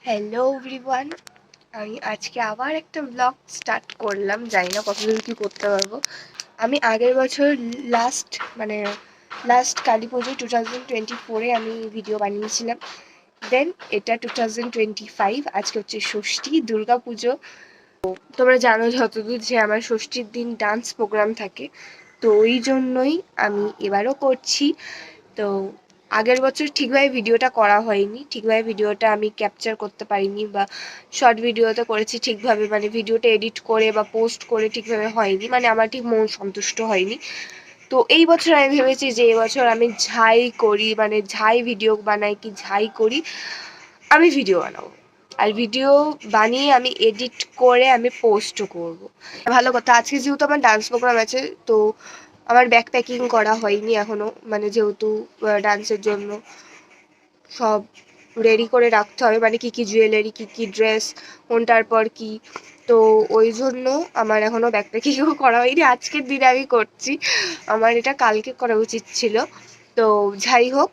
Hello everyone, আমি আজকে আবার একটা ব্লগ স্টার্ট করলাম। জানি না কতদূর কী করতে পারবো। আমি আগের বছর লাস্ট কালী পুজো 2024-এ আমি ভিডিও বানিয়েছিলাম। দেন এটা 2025, আজকে হচ্ছে ষষ্ঠী, দুর্গা পুজো। তোমরা জানো যতদূর যে আমার ষষ্ঠীর দিন ডান্স প্রোগ্রাম থাকে, তো ওই জন্যই আমি এবারও করছি। তো আগের বছর ঠিকভাবে ভিডিওটা করা হয়নি, ঠিকভাবে ভিডিওটা আমি ক্যাপচার করতে পারিনি, বা শর্ট ভিডিওতে করেছি ঠিকভাবে, ভিডিওটা এডিট করে বা পোস্ট করে ঠিকভাবে হয়নি, আমার ঠিক মন সন্তুষ্ট হয়নি। তো এই বছর আমি ভেবেছি যে এবছর আমি যাই করি, যাই ভিডিও বানাই কি যাই করি, আমি ভিডিও বানাবো, আর ভিডিও বানিয়ে আমি এডিট করে আমি পোস্টও করব। ভালো কথা, আজকে যেহেতু আমার ডান্স প্রোগ্রাম আছে, তো আমার ব্যাগ প্যাকিং করা হয়নি এখনও, যেহেতু ডান্সের জন্য সব রেডি করে রাখতে হবে, কী কী জুয়েলারি, কী কী ড্রেস, কোনটার পর কী। তো ওই জন্য আমার এখনও ব্যাগ প্যাকিংও করা হয়নি, আজকের দিনে আমি করছি। আমার এটা কালকে করা উচিত ছিল। তো যাই হোক,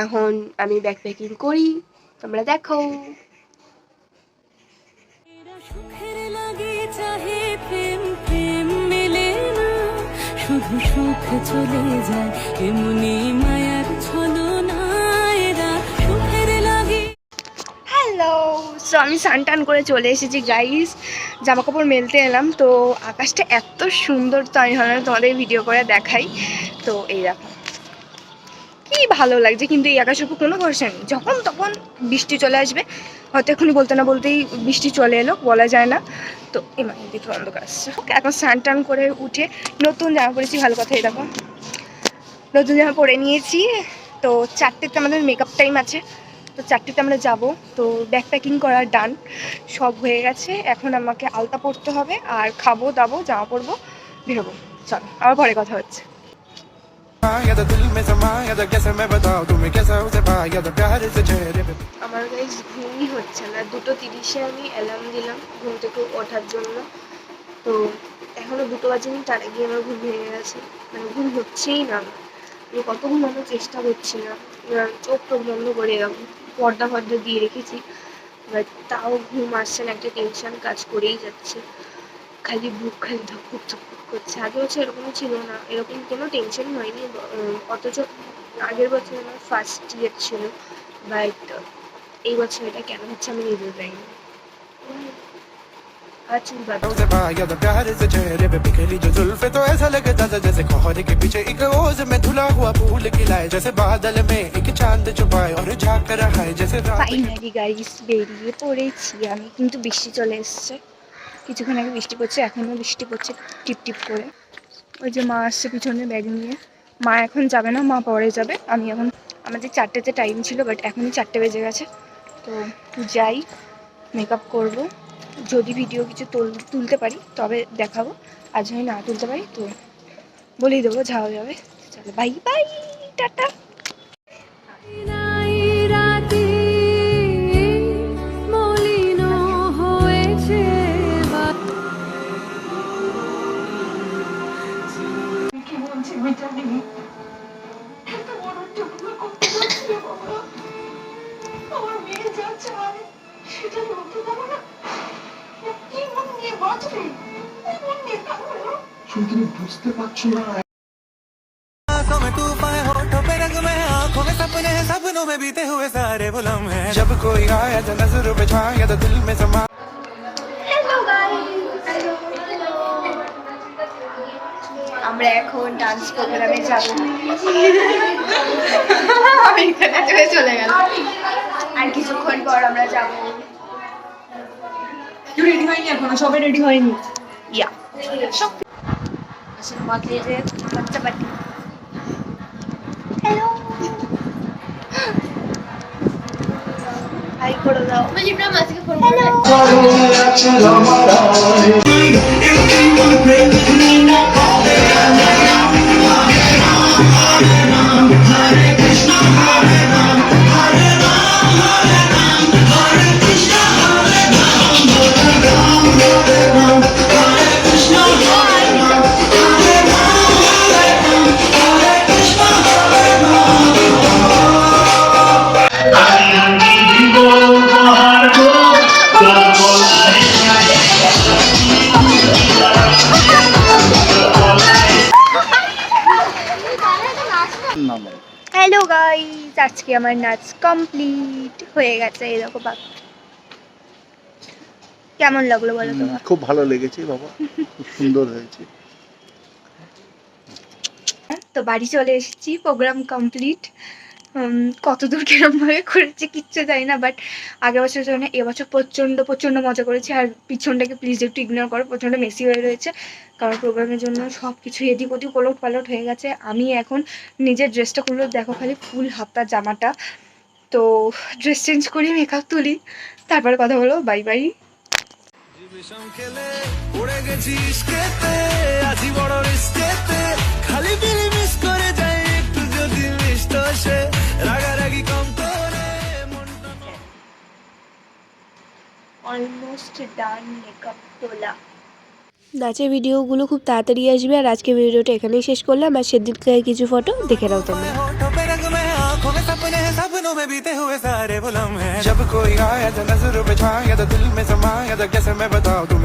এখন আমি ব্যাগ প্যাকিং করি, তোমরা দেখো। শুধু সুখ চলে যায় এমনি মায়ার ছলনা, সুখের লাগে। হ্যালো, সো আমি স্নান করে চলে এসেছি গাইস, জামা কাপড় মেলতে এলাম। তো আকাশটা এত সুন্দর, তো আমি ভাবলাম তোমাদের ভিডিও করে দেখাই। তো এই দেখো কি ভালো লাগছে, কিন্তু এই আকাশের উপর কোনো ভরসা নেই, যখন তখন বৃষ্টি চলে আসবে। হয়তো এখনই বলতে না বলতেই বৃষ্টি চলে এলো, বলা যায় না। তো এমন দেখে অন্ধকার আসছে। এখন স্নান করে উঠে নতুন জামা পরেছি, ভালো কথা। এই দেখো নতুন জামা পরে নিয়েছি। তো 4টেতে আমাদের মেকআপ টাইম আছে, তো 4টেতে আমরা যাব। তো ব্যাগ প্যাকিং করার ডান, সব হয়ে গেছে। এখন আমাকে আলতা পরতে হবে, আর খাবো দাবো, জামা পরবো, বেরোবো। চলো, আবার পরে কথা হচ্ছে। আমার গাইস ঘুমই হচ্ছে না, 2:30-এ আমি অ্যালার্ম দিলাম ঘুম থেকে ওঠার জন্য। তো এখনো 2টো বাজেনি, তার আগে আমার ঘুম ভেঙে গেছে, ঘুম হচ্ছেই না। আমি কত ঘুমানোর চেষ্টা করছি না, চোখ টোক বন্ধ করে পর্দা দিয়ে রেখেছি, বাট তাও ঘুম আসছে না। একটা টেনশন কাজ করেই যাচ্ছে, খালি বুক খালি ধকপক ধকপক করছে। আগে বছর এরকমই ছিল না, এরকম কোনো টেনশন হয়নি। অথচ আগের বছর আমার ফার্স্ট ইয়ার ছিল, বাট এই বছর এটা কেন হচ্ছে আমি নিজেও জানি না। प्यार से चेहरे पे बिखरी जो जुल्फे, तो ऐसा लगता था जैसे कोहरे के पीछे एक ओस में धुला हुआ फूल खिलाए, जैसे बादल में एक चांद छुपाए और झांक रहा है जैसे। ফাইনালি গাইস বেরিয়ে পড়েছি আমি, কিন্তু বৃষ্টি চলে এসছে। কিছুক্ষণ আগে বৃষ্টি পড়ছে, এখনও বৃষ্টি পড়ছে টিপ টিপ করে। ওই যে মা আসছে পিছনে ব্যাগ নিয়ে। মা এখন যাবে না, মা পরে যাবে। আমি এখন, আমাদের 4টেতে টাইম ছিল, বাট এখনই 4টে বেজে গেছে। তো যাই, মেকআপ করব, যদি ভিডিও কিছু তুলতে পারি তবে দেখাবো, আর যদি না তুলতে পারি তো বলেই দেবো, যাওয়া যাবে। চলো বাই বাই, টাটা। তুমি বুঝতে পারছো না, आंखों में तूफान है, होठों पे रंग में, आंखों में सपने हैं, सपनों में बीते हुए सारे वो लम्हे हैं, जब कोई आया तो नजरों पे छाया तो दिल में समा। हेलो गाइस, আমরা এখন ডান্স প্রোগ্রামে যাব। আমি এখানে চলে গেল, আর কিছুক্ষণ পর আমরা যাব। রেডি হয়নি এখনো, সবাই রেডি হয়নি। ইয়া সব বাকি যে বাচ্চা পাটি। হ্যালো, হাই করে দাও। বলি মাঝে ফোন করো। I আজকে আমার নাচ কমপ্লিট হয়ে গেছে। এরকম কেমন লাগলো বলো তোমার? খুব ভালো লেগেছে বাবা, খুব সুন্দর হয়েছে। তো বাড়ি চলে এসেছি, প্রোগ্রাম কমপ্লিট। কতদূর কিরমভাবে করেছি কিচ্ছু জানি না, বাট আগের বছর জন্য এবছর প্রচণ্ড প্রচণ্ড মজা করেছি। আর পিছনটাকে প্লিজ একটু ইগনোর করো, প্রচণ্ড মেসি হয়ে রয়েছে, কারণ প্রোগ্রামের জন্য সব কিছু এদিক ওদিক ওলট পালট হয়ে গেছে। আমি এখন নিজের ড্রেসটা খুলে দেখো, খালি ফুল হাতা জামাটা। তো ড্রেস চেঞ্জ করি, মেকআপ তুলি, তারপরে কথা বলো। Bye bye. বিষম খেলে পড়ে গেছি ইস্কেতে, আছি বড় রিস্কেতে, খালি বিলি মিস করে যাই একটু যদি মিষ্ট সে, রাগারাগি কম করে মনটা। অলমোস্ট ডান মেকআপ তোলা। নাচের ভিডিওগুলো খুব তাড়াতাড়ি আসবে, আর আজকে ভিডিওটা এখানেই শেষ করলাম। আর সেদিনকার কিছু ফটো দেখে নাও তোমরা। होठों पे रंग में आंखों में सपने हैं, सपनों में बीते हुए सारे वो लम्हे, जब कोई आया तो नजरों पे छाया तो दिल में समाया तो कैसे मैं बताऊं तुम्हें।